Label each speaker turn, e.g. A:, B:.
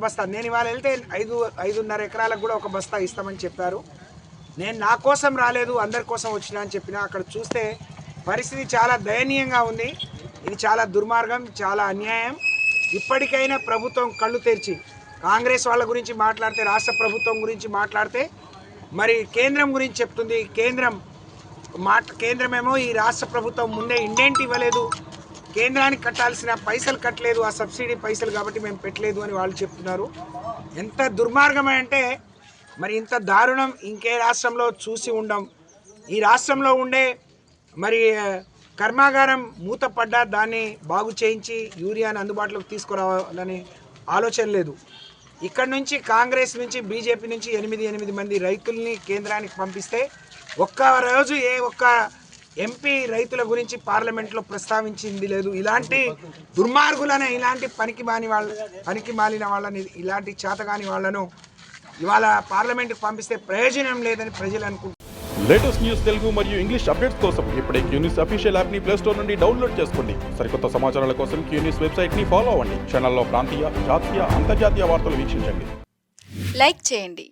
A: బస్తా. నేను ఇవాళ వెళ్తే 5.5 ఎకరాలకు కూడా ఒక బస్తా ఇస్తామని చెప్పారు. నేను నా కోసం రాలేదు, అందరి కోసం వచ్చినా అని చెప్పిన. అక్కడ చూస్తే పరిస్థితి చాలా దయనీయంగా ఉంది. ఇది చాలా దుర్మార్గం, చాలా అన్యాయం. ఇప్పటికైనా ప్రభుత్వం కళ్ళు తెరిచి కాంగ్రెస్ వాళ్ళ గురించి మాట్లాడితే, రాష్ట్ర ప్రభుత్వం గురించి మాట్లాడితే మరి కేంద్రం గురించి చెప్తుంది. కేంద్రమేమో ఈ రాష్ట్ర ప్రభుత్వం ముందే ఇండెంట్ ఇవ్వలేదు, కేంద్రానికి కట్టాల్సిన పైసలు కట్టలేదు, ఆ సబ్సిడీ పైసలు కాబట్టి మేము పెట్టలేదు అని వాళ్ళు చెప్తున్నారు. ఎంత దుర్మార్గం అంటే మరి ఇంత దారుణం ఇంకే రాష్ట్రంలో చూసి ఉండం. ఈ రాష్ట్రంలో ఉండే మరి కర్మాగారం మూతపడ్డా దాన్ని బాగు చేయించి యూరియాని అందుబాటులోకి తీసుకురావాలని ఆలోచన లేదు. ఇక్కడ నుంచి కాంగ్రెస్ నుంచి బీజేపీ నుంచి 8 మంది రైతుల్ని కేంద్రానికి పంపిస్తే ఒక్కరోజు ఏ ఒక్క ఎంపీ రైతుల గురించి పార్లమెంట్లో ప్రస్తావించింది లేదు. ఇలాంటి దుర్మార్గులను, ఇలాంటి పనికి మాలిన వాళ్ళని, ఇలాంటి చేతగాని వాళ్ళను ఇవాళ పార్లమెంట్కి పంపిస్తే ప్రయోజనం లేదని ప్రజలు అనుకుంటున్నారు.
B: లేటెస్ట్ న్యూస్ తెలుగు మరియు ఇంగ్లీష్ అప్డేట్స్ కోసం ఇప్పుడే క్యూన్యూస్ అఫీషియల్ యాప్ని ప్లేస్టోర్ నుండి డౌన్లోడ్ చేసుకోండి. సరికొత్త సమాచారాల కోసం క్యూన్యూస్ వెబ్సైట్ని ఫాలో అవ్వండి. ఛానల్లో ప్రాంతీయ, జాతీయ, అంతర్జాతీయ వార్తలు వీక్షించండి.
C: లైక్ చేయండి.